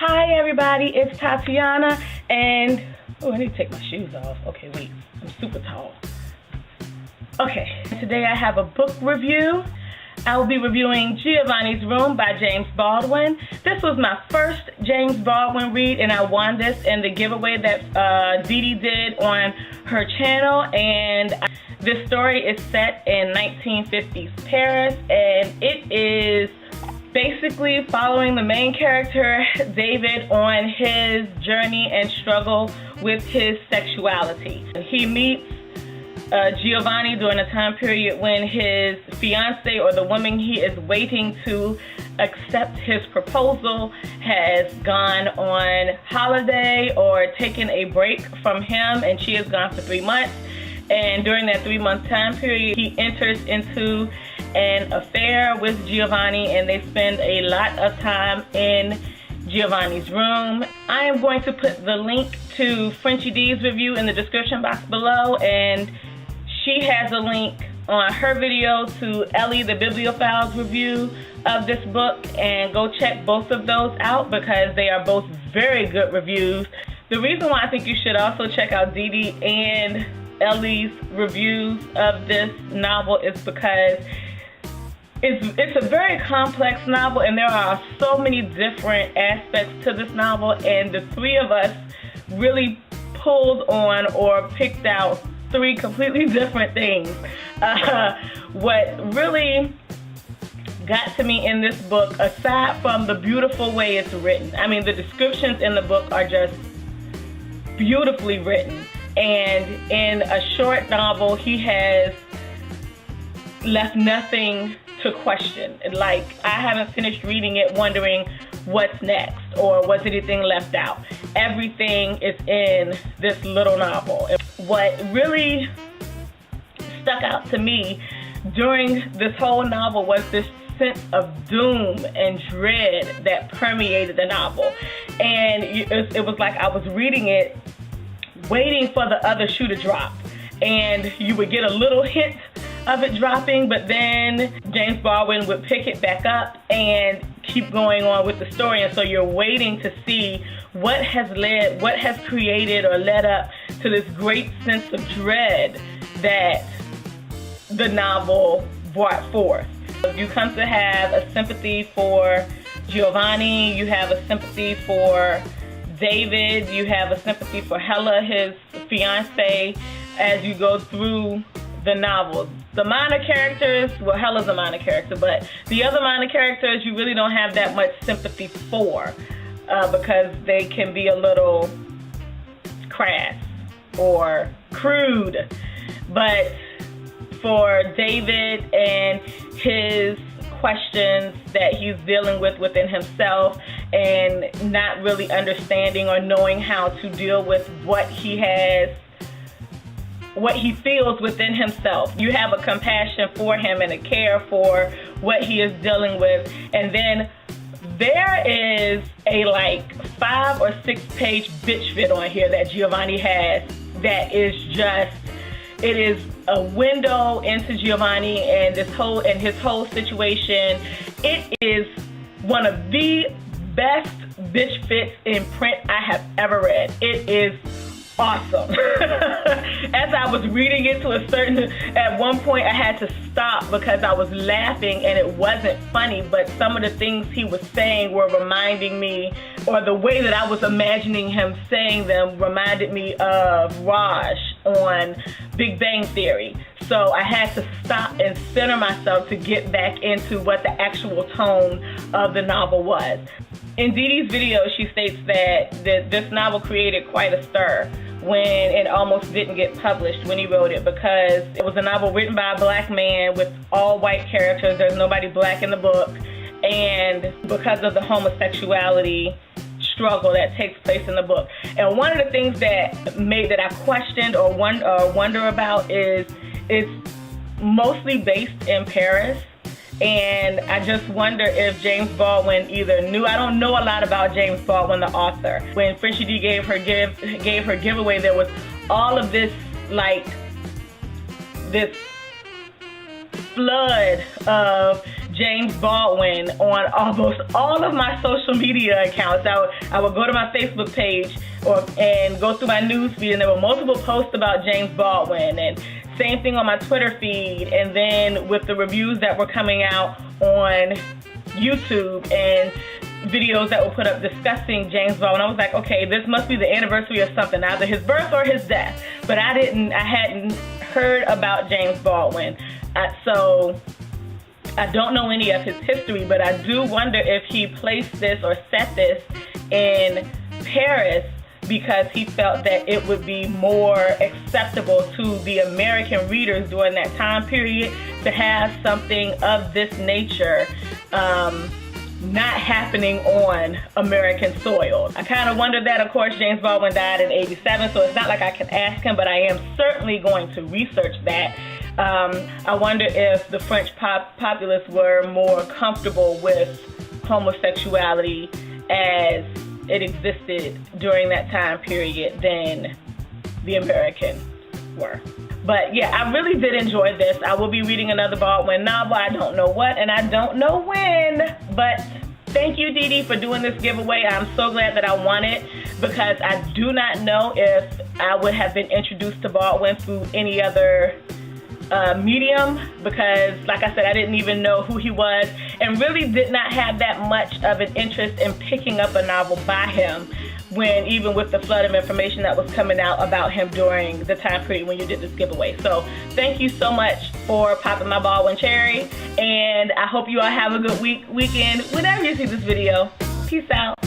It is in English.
Hi everybody, it's Tatiana, and I need to take my shoes off. Okay, wait, I'm super tall. Okay, today I have a book review. I will be reviewing Giovanni's Room by James Baldwin. This was my first James Baldwin read, and I won this in the giveaway that Dee Dee did on her channel. And this story is set in 1950s Paris, and it is basically following the main character, David, on his journey and struggle with his sexuality. He meets Giovanni during a time period when his fiance, or the woman he is waiting to accept his proposal, has gone on holiday or taken a break from him, and she is gone for 3 months. And during that 3-month time period, he enters into an affair with Giovanni, and they spend a lot of time in Giovanni's room. I am going to put the link to Frenchie D's review in the description box below, and she has a link on her video to Ellie the Bibliophile's review of this book, and go check both of those out because they are both very good reviews. The reason why I think you should also check out Dee Dee and Ellie's reviews of this novel is because it's a very complex novel, and there are so many different aspects to this novel, and the three of us really pulled on or picked out 3 completely different things. What really got to me in this book, aside from the beautiful way it's written, I mean, the descriptions in the book are just beautifully written, and in a short novel he has left nothing to question. Like, I haven't finished reading it wondering what's next or was anything left out. Everything is in this little novel. What really stuck out to me during this whole novel was this sense of doom and dread that permeated the novel. And it was like I was reading it waiting for the other shoe to drop, and you would get a little hint of it dropping, but then James Baldwin would pick it back up and keep going on with the story. And so you're waiting to see what has created or led up to this great sense of dread that the novel brought forth. You come to have a sympathy for Giovanni, you have a sympathy for David, you have a sympathy for Hella, his fiance, as you go through the novel. The minor characters, well, Hella's a minor character, but the other minor characters you really don't have that much sympathy for because they can be a little crass or crude. But for David and his questions that he's dealing with within himself and not really understanding or knowing how to deal with what he feels within himself. You have a compassion for him and a care for what he is dealing with. And then there is a like 5 or 6 page bitch fit on here that Giovanni has that is just, it is a window into Giovanni and his whole situation. It is one of the best bitch fits in print I have ever read. It is awesome. As I was reading it at one point I had to stop because I was laughing and it wasn't funny, but some of the things he was saying were reminding me, or the way that I was imagining him saying them reminded me of Raj on Big Bang Theory. So I had to stop and center myself to get back into what the actual tone of the novel was. In Dee Dee's video, she states that this novel created quite a stir when it almost didn't get published when he wrote it, because it was a novel written by a black man with all white characters. There's nobody black in the book, and because of the homosexuality struggle that takes place in the book. And one of the things that I questioned or wonder about is it's mostly based in Paris. And I just wonder if James Baldwin either knew. I don't know a lot about James Baldwin, the author. When Frenchie D gave her giveaway, there was all of this, like, this flood of James Baldwin on almost all of my social media accounts. I would go to my Facebook page and go through my news feed, and there were multiple posts about James Baldwin, and same thing on my Twitter feed, and then with the reviews that were coming out on YouTube and videos that were put up discussing James Baldwin, I was like, okay, this must be the anniversary of something, either his birth or his death. But I hadn't heard about James Baldwin. So I don't know any of his history, but I do wonder if he placed this or set this in Paris because he felt that it would be more acceptable to the American readers during that time period to have something of this nature not happening on American soil. I kind of wondered that. Of course, James Baldwin died in 87, so it's not like I can ask him, but I am certainly going to research that. I wonder if the French populace were more comfortable with homosexuality as it existed during that time period than the Americans were. But yeah, I really did enjoy this. I will be reading another Baldwin novel. I don't know what and I don't know when, but thank you, Dee Dee, for doing this giveaway. I'm so glad that I won it because I do not know if I would have been introduced to Baldwin through any other medium, because like I said, I didn't even know who he was and really did not have that much of an interest in picking up a novel by him when even with the flood of information that was coming out about him during the time period when you did this giveaway. So thank you so much for popping my Baldwin cherry, and I hope you all have a good weekend whenever you see this video. Peace out.